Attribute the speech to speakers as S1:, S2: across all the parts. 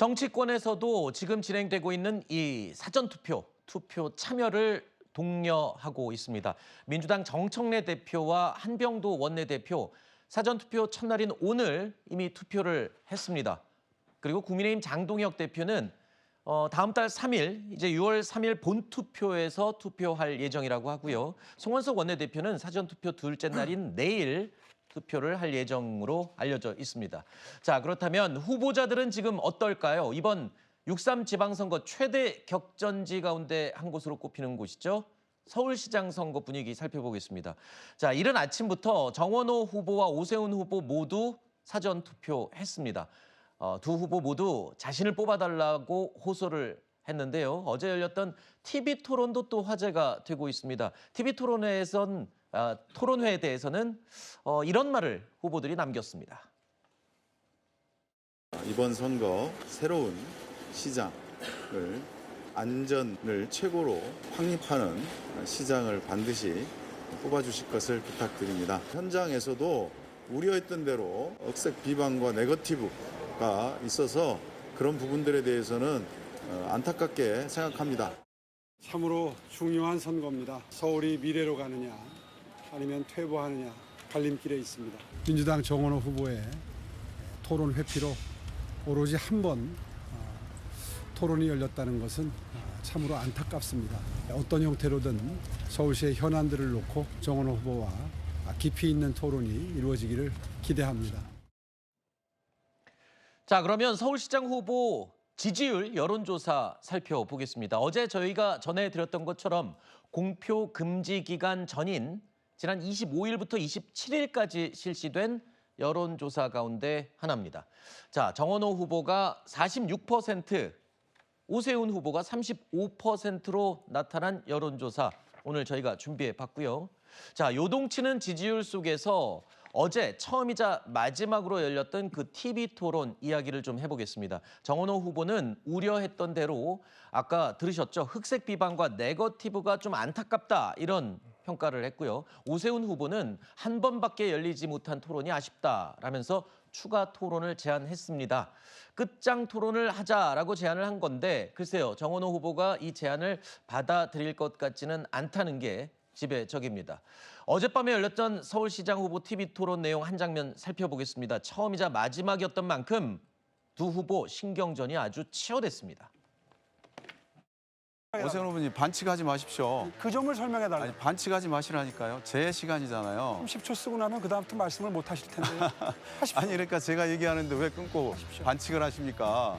S1: 정치권에서도 지금 진행되고 있는 이 사전투표, 투표 참여를 독려하고 있습니다. 민주당 정청래 대표와 한병도 원내대표, 사전투표 첫날인 오늘 이미 투표를 했습니다. 그리고 국민의힘 장동혁 대표는 다음 달 3일, 이제 6월 3일 본투표에서 투표할 예정이라고 하고요. 송원석 원내대표는 사전투표 둘째 날인 내일 투표를 할 예정으로 알려져 있습니다. 자, 그렇다면 후보자들은 지금 어떨까요? 이번 6.3 지방선거 최대 격전지 가운데 한 곳으로 꼽히는 곳이죠. 서울시장 선거 분위기 살펴보겠습니다. 자, 이른 아침부터 정원호 후보와 오세훈 후보 모두 사전 투표했습니다. 두 후보 모두 자신을 뽑아달라고 호소를 했는데요. 어제 열렸던 TV 토론도 또 화제가 되고 있습니다. TV 토론회에 대해서는 이런 말을 후보들이 남겼습니다.
S2: 이번 선거 새로운 시장을 안전을 최고로 확립하는 시장을 반드시 뽑아주실 것을 부탁드립니다. 현장에서도 우려했던 대로 억색 비방과 네거티브가 있어서 그런 부분들에 대해서는 안타깝게 생각합니다.
S3: 참으로 중요한 선거입니다. 서울이 미래로 가느냐 아니면 퇴보하느냐 갈림길에 있습니다. 민주당 정원호 후보의 토론 회피로 오로지 한 번 토론이 열렸다는 것은 참으로 안타깝습니다. 어떤 형태로든 서울시의 현안들을 놓고 정원호 후보와 깊이 있는 토론이 이루어지기를 기대합니다.
S1: 자, 그러면 서울시장 후보 지지율 여론조사 살펴보겠습니다. 어제 저희가 전해드렸던 것처럼 공표 금지 기간 전인 지난 25일부터 27일까지 실시된 여론조사 가운데 하나입니다. 자, 정원호 후보가 46%, 오세훈 후보가 35%로 나타난 여론조사 오늘 저희가 준비해 봤고요. 자, 요동치는 지지율 속에서 어제 처음이자 마지막으로 열렸던 그 TV 토론 이야기를 좀 해보겠습니다. 정원호 후보는 우려했던 대로 아까 들으셨죠? 흑색 비방과 네거티브가 좀 안타깝다 이런 평가를 했고요. 오세훈 후보는 한 번밖에 열리지 못한 토론이 아쉽다라면서 추가 토론을 제안했습니다. 끝장 토론을 하자라고 제안을 한 건데 글쎄요. 정원호 후보가 이 제안을 받아들일 것 같지는 않다는 게 지배적입니다. 어젯밤에 열렸던 서울시장 후보 TV 토론 내용 한 장면 살펴보겠습니다. 처음이자 마지막이었던 만큼 두 후보 신경전이 아주 치열했습니다.
S4: 오세훈 후보님 반칙하지 마십시오.
S3: 그 점을 설명해달라고.
S4: 아니 반칙하지 마시라니까요. 제 시간이잖아요.
S3: 30초 쓰고 나면 그다음부터 말씀을 못 하실 텐데요. 하십시오.
S4: 아니 그러니까 제가 얘기하는데 왜 끊고 반칙을 하십니까?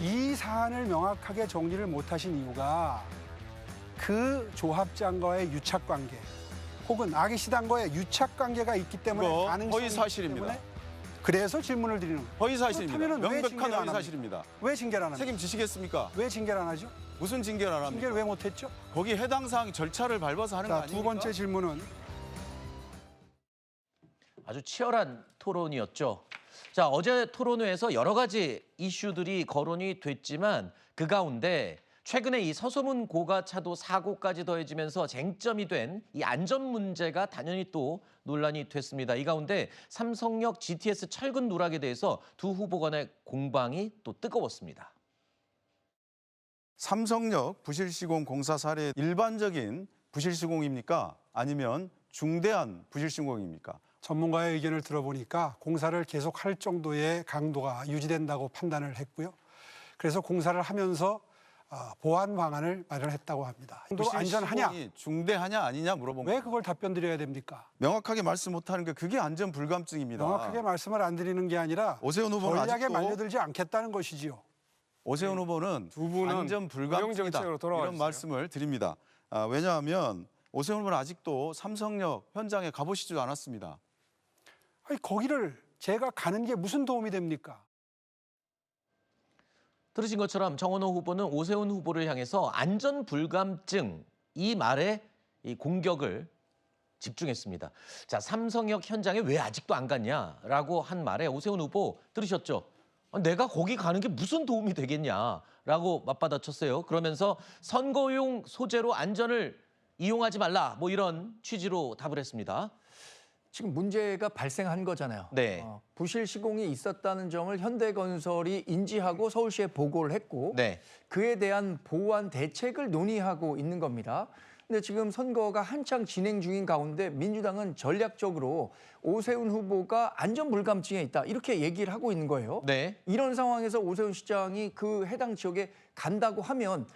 S3: 이 사안을 명확하게 정리를 못 하신 이유가 그 조합장과의 유착관계 혹은 아기시당과의 유착관계가 있기 때문에
S4: 그거
S3: 가능성이
S4: 허위 사실입니다.
S3: 때문에 그래서 질문을 드리는 거예요.
S4: 허위 사실입니다.
S3: 그렇다면 왜
S4: 명백한
S3: 징계를 안
S4: 허위
S3: 합니까?
S4: 사실입니다.
S3: 왜 징계를 안 합니까?
S4: 책임지시겠습니까?
S3: 왜 징계를 안 하죠?
S4: 무슨 징계를 안 합니까?
S3: 징계를 왜 못했죠?
S4: 거기 해당 사항 절차를 밟아서 하는 거
S3: 자,
S4: 아닙니까?
S3: 두 번째 질문은
S1: 아주 치열한 토론이었죠. 자, 어제 토론회에서 여러 가지 이슈들이 거론이 됐지만 그 가운데 최근에 이 서소문 고가차도 사고까지 더해지면서 쟁점이 된 이 안전 문제가 당연히 또 논란이 됐습니다. 이 가운데 삼성역 GTS 철근 누락에 대해서 두 후보 간의 공방이 또 뜨거웠습니다.
S4: 삼성역 부실시공 공사 사례 일반적인 부실시공입니까? 아니면 중대한 부실시공입니까?
S3: 전문가의 의견을 들어보니까 공사를 계속할 정도의 강도가 유지된다고 판단을 했고요. 그래서 공사를 하면서 보안 방안을 마련했다고 합니다. 안전하냐?
S4: 부실시공이 중대하냐 아니냐 물어본
S3: 왜
S4: 거예요.
S3: 그걸 답변 드려야 됩니까?
S4: 명확하게 말씀 못하는 게 그게 안전 불감증입니다.
S3: 명확하게 말씀을 안 드리는 게 아니라
S4: 오세훈 후보는
S3: 전략에
S4: 아직도
S3: 말려들지 않겠다는 것이지요.
S4: 오세훈 후보는
S5: 두 분은
S4: 안전 불감증이다
S5: 정책으로 돌아와
S4: 이런
S5: 주세요.
S4: 말씀을 드립니다. 왜냐하면 오세훈 후보는 아직도 삼성역 현장에 가보시지도 않았습니다.
S3: 아니, 거기를 제가 가는 게 무슨 도움이 됩니까?
S1: 들으신 것처럼 정원호 후보는 오세훈 후보를 향해서 안전 불감증 이 말에 이 공격을 집중했습니다. 자, 삼성역 현장에 왜 아직도 안 갔냐라고 한 말에 오세훈 후보 들으셨죠? 내가 거기 가는 게 무슨 도움이 되겠냐라고 맞받아쳤어요. 그러면서 선거용 소재로 안전을 이용하지 말라 뭐 이런 취지로 답을 했습니다.
S5: 지금 문제가 발생한 거잖아요.
S1: 네.
S5: 부실 시공이 있었다는 점을 현대건설이 인지하고 서울시에 보고를 했고
S1: 네.
S5: 그에 대한 보완 대책을 논의하고 있는 겁니다. 근데 지금 선거가 한창 진행 중인 가운데 민주당은 전략적으로 오세훈 후보가 안전불감증에 있다 이렇게 얘기를 하고 있는 거예요.
S1: 네.
S5: 이런 상황에서 오세훈 시장이 그 해당 지역에 간다고 하면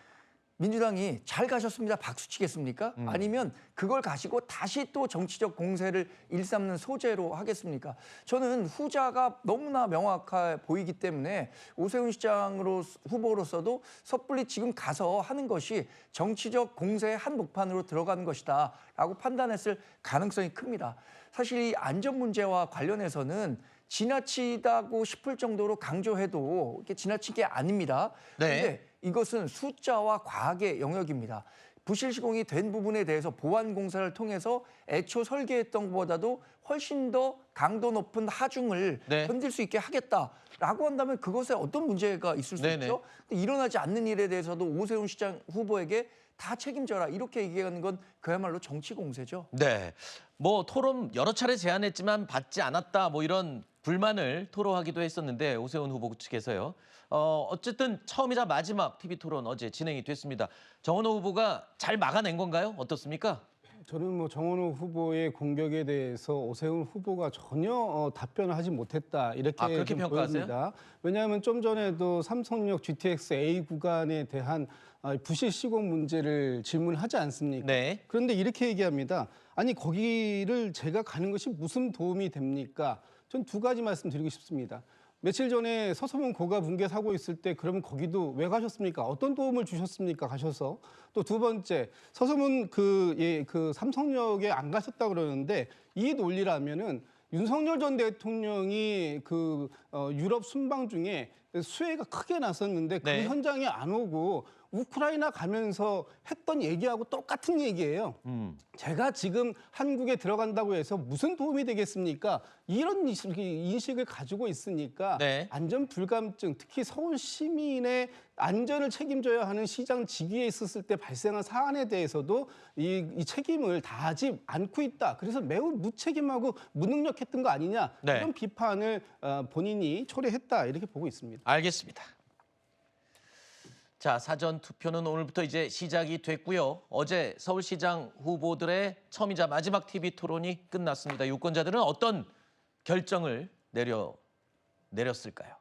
S5: 민주당이 잘 가셨습니다 박수 치겠습니까? 아니면 그걸 가지고 다시 또 정치적 공세를 일삼는 소재로 하겠습니까? 저는 후자가 너무나 명확해 보이기 때문에 오세훈 시장으로 후보로서도 섣불리 지금 가서 하는 것이 정치적 공세의 한복판으로 들어가는 것이다라고 판단했을 가능성이 큽니다. 사실 이 안전 문제와 관련해서는 지나치다고 싶을 정도로 강조해도 이게 지나친 게 아닙니다.
S1: 네.
S5: 그런데 이것은 숫자와 과학의 영역입니다. 부실 시공이 된 부분에 대해서 보완 공사를 통해서 애초 설계했던 것보다도 훨씬 더 강도 높은 하중을
S1: 네.
S5: 견딜 수 있게 하겠다라고 한다면 그것에 어떤 문제가 있을 수
S1: 네네.
S5: 있죠? 근데 일어나지 않는 일에 대해서도 오세훈 시장 후보에게 다 책임져라 이렇게 얘기하는 건 그야말로 정치 공세죠.
S1: 네. 뭐 토론 여러 차례 제안했지만 받지 않았다 뭐 이런 불만을 토로하기도 했었는데 오세훈 후보 측에서요. 어쨌든 처음이자 마지막 TV 토론 어제 진행이 됐습니다. 정원호 후보가 잘 막아낸 건가요? 어떻습니까?
S6: 저는 뭐 정원호 후보의 공격에 대해서 오세훈 후보가 전혀 답변을 하지 못했다 이렇게
S1: 그렇게
S6: 좀
S1: 평가하세요?
S6: 보입니다. 왜냐하면 좀 전에도 삼성역 GTX A 구간에 대한 부실 시공 문제를 질문하지 않습니까?
S1: 네.
S6: 그런데 이렇게 얘기합니다. 아니 거기를 제가 가는 것이 무슨 도움이 됩니까? 전 두 가지 말씀드리고 싶습니다. 며칠 전에 서소문 고가 붕괴 사고 있을 때 그러면 거기도 왜 가셨습니까? 어떤 도움을 주셨습니까? 가셔서. 또 두 번째, 서소문 그 삼성역에 안 가셨다 그러는데 이 논리라면은 윤석열 전 대통령이 유럽 순방 중에 수해가 크게 났었는데 그
S1: 네.
S6: 현장에 안 오고 우크라이나 가면서 했던 얘기하고 똑같은 얘기예요. 제가 지금 한국에 들어간다고 해서 무슨 도움이 되겠습니까? 이런 인식을 가지고 있으니까
S1: 네.
S6: 안전 불감증, 특히 서울 시민의 안전을 책임져야 하는 시장 직위에 있었을 때 발생한 사안에 대해서도 이 책임을 다하지 않고 있다. 그래서 매우 무책임하고 무능력했던 거 아니냐
S1: 네.
S6: 이런 비판을 본인이 초래했다 이렇게 보고 있습니다.
S1: 알겠습니다. 자, 사전 투표는 오늘부터 이제 시작이 됐고요. 어제 서울시장 후보들의 처음이자 마지막 TV 토론이 끝났습니다. 유권자들은 어떤 결정을 내렸을까요?